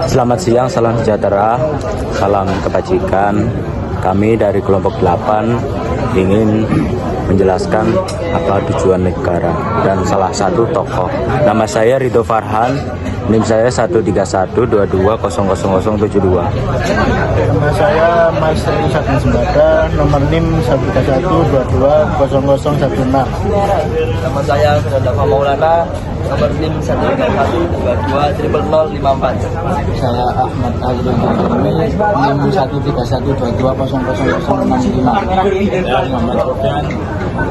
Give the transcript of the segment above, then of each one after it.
Selamat siang, salam sejahtera, salam kebajikan. Kami dari kelompok 8 ingin menjelaskan apa tujuan negara dan salah satu tokoh. Nama saya Ridho Farhan, NIM saya 13122000072. Nama saya Mas Eri Satin Sembada, nomor NIM 131220016. Nama saya Sudadava Maulana, nomor NIM 131220054. Saya Ahmad Aldo NIM 131220065. Saya Muhammad Sofyan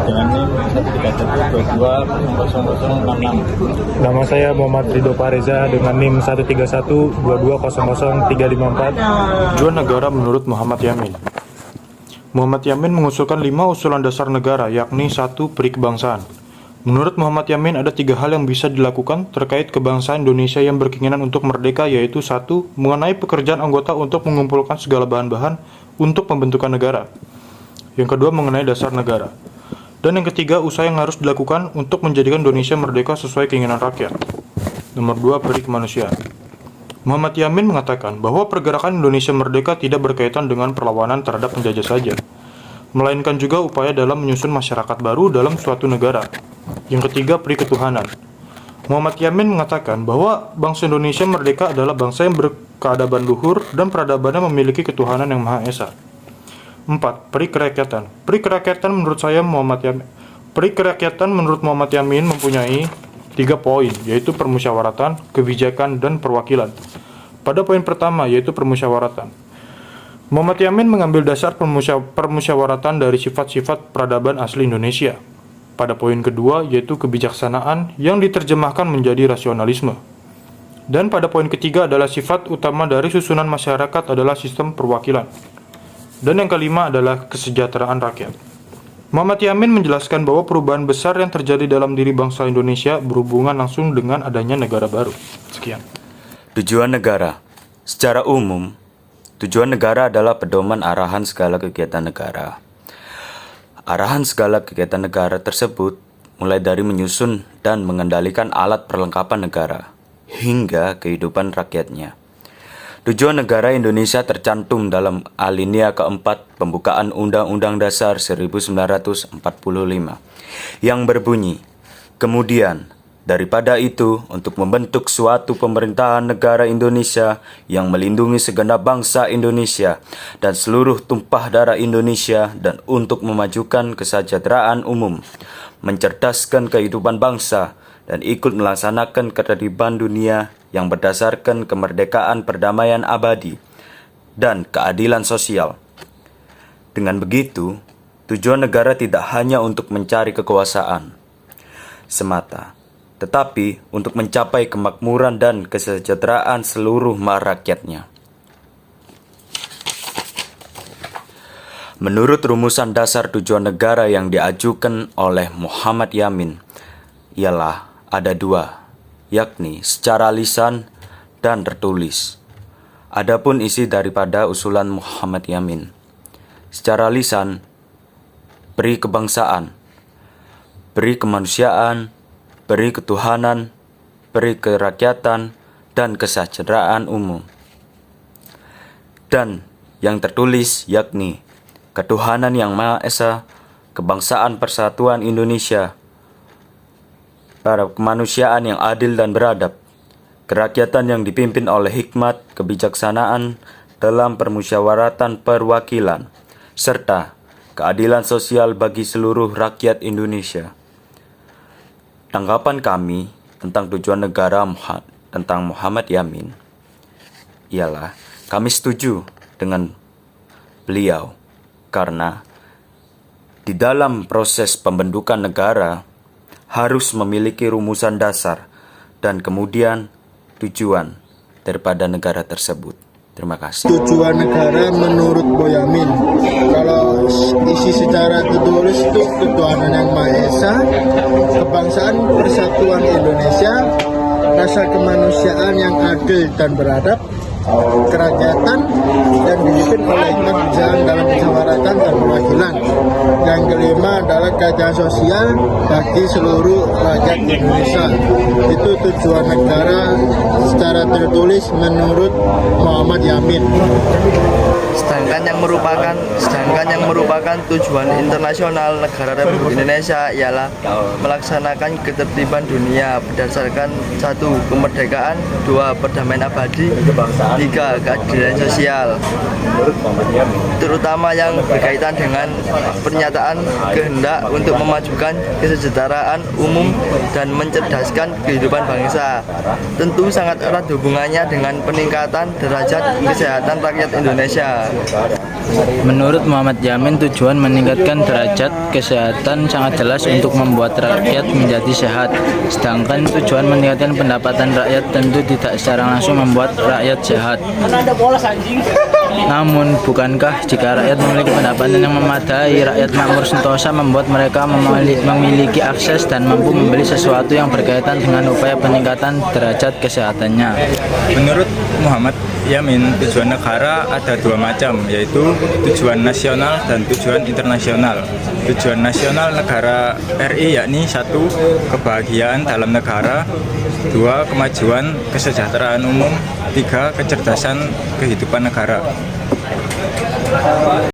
dengan NIM 131220066. Nama saya Muhammad Ridho Pareza dengan NIM 13122000354. Tujuan negara menurut Muhammad Yamin. Muhammad Yamin mengusulkan 5 usulan dasar negara, yakni 1. Peri kebangsaan. Menurut Muhammad Yamin ada 3 hal yang bisa dilakukan terkait kebangsaan Indonesia yang berkeinginan untuk merdeka, yaitu 1. Mengenai pekerjaan anggota untuk mengumpulkan segala bahan-bahan untuk pembentukan negara. Yang kedua, mengenai dasar negara. Dan yang ketiga, usaha yang harus dilakukan untuk menjadikan Indonesia merdeka sesuai keinginan rakyat. Nomor 2, peri kemanusiaan. Muhammad Yamin mengatakan bahwa pergerakan Indonesia merdeka tidak berkaitan dengan perlawanan terhadap penjajah saja, melainkan juga upaya dalam menyusun masyarakat baru dalam suatu negara. Yang ketiga, peri ketuhanan. Muhammad Yamin mengatakan bahwa bangsa Indonesia merdeka adalah bangsa yang berkeadaban luhur dan peradabannya memiliki ketuhanan yang Maha Esa. 4. Peri kerakyatan. Peri kerakyatan menurut Muhammad Yamin mempunyai 3 poin, yaitu permusyawaratan, kebijakan, dan perwakilan. Pada poin pertama, yaitu permusyawaratan, Muhammad Yamin mengambil dasar permusyawaratan dari sifat-sifat peradaban asli Indonesia. Pada poin kedua, yaitu kebijaksanaan yang diterjemahkan menjadi rasionalisme. Dan pada poin ketiga adalah sifat utama dari susunan masyarakat adalah sistem perwakilan. Dan yang kelima adalah kesejahteraan rakyat. Muhammad Yamin menjelaskan bahwa perubahan besar yang terjadi dalam diri bangsa Indonesia berhubungan langsung dengan adanya negara baru. Sekian. Tujuan negara. Secara umum, tujuan negara adalah pedoman arahan segala kegiatan negara. Arahan segala kegiatan negara tersebut mulai dari menyusun dan mengendalikan alat perlengkapan negara hingga kehidupan rakyatnya. Tujuan negara Indonesia tercantum dalam alinea keempat pembukaan Undang-Undang Dasar 1945 yang berbunyi, kemudian daripada itu untuk membentuk suatu pemerintahan negara Indonesia yang melindungi segenap bangsa Indonesia dan seluruh tumpah darah Indonesia dan untuk memajukan kesejahteraan umum, mencerdaskan kehidupan bangsa dan ikut melaksanakan ketertiban dunia yang berdasarkan kemerdekaan, perdamaian abadi, dan keadilan sosial. Dengan begitu, tujuan negara tidak hanya untuk mencari kekuasaan semata, tetapi untuk mencapai kemakmuran dan kesejahteraan seluruh rakyatnya. Menurut rumusan dasar tujuan negara yang diajukan oleh Muhammad Yamin, ialah ada 2, yakni secara lisan dan tertulis. Adapun isi daripada usulan Muhammad Yamin, secara lisan, peri kebangsaan, peri kemanusiaan, peri ketuhanan, peri kerakyatan, dan kesejahteraan umum. Dan yang tertulis yakni ketuhanan yang Maha Esa, kebangsaan persatuan Indonesia, para kemanusiaan yang adil dan beradab, kerakyatan yang dipimpin oleh hikmat, kebijaksanaan dalam permusyawaratan perwakilan, serta keadilan sosial bagi seluruh rakyat Indonesia. Tanggapan kami tentang tujuan negara tentang Muhammad Yamin ialah kami setuju dengan beliau karena di dalam proses pembentukan negara harus memiliki rumusan dasar dan kemudian tujuan daripada negara tersebut. Terima kasih. Tujuan negara menurut Boyamin, kalau isi secara tertulis itu ketuhanan yang Maha Esa, kebangsaan persatuan Indonesia, rasa kemanusiaan yang adil dan beradab, kerakyatan dan dipimpin oleh kebijakan dalam kesamaratan dan perwakilan. Yang kelima adalah keadilan sosial bagi seluruh rakyat Indonesia. Itu tujuan negara secara tertulis menurut Muhammad Yamin. Sedangkan yang merupakan tujuan internasional negara Republik Indonesia ialah melaksanakan ketertiban dunia berdasarkan 1. Kemerdekaan, 2. Perdamaian abadi, 3. Keadilan sosial, terutama yang berkaitan dengan pernyataan kehendak untuk memajukan kesejahteraan umum dan mencerdaskan kehidupan bangsa. Tentu sangat erat hubungannya dengan peningkatan derajat kesehatan rakyat Indonesia. Menurut Muhammad Yamin, tujuan meningkatkan derajat kesehatan sangat jelas untuk membuat rakyat menjadi sehat. Sedangkan tujuan meningkatkan pendapatan rakyat tentu tidak secara langsung membuat rakyat sehat. Namun, bukankah jika rakyat memiliki pendapatan yang memadai, rakyat makmur sentosa membuat mereka memiliki akses dan mampu membeli sesuatu yang berkaitan dengan upaya peningkatan derajat kesehatannya? Menurut Muhammad Yamin, tujuan negara ada dua macam, yaitu tujuan nasional dan tujuan internasional. Tujuan nasional negara RI yakni 1. Kebahagiaan dalam negara, 2. Kemajuan kesejahteraan umum, 3. Kecerdasan kehidupan negara.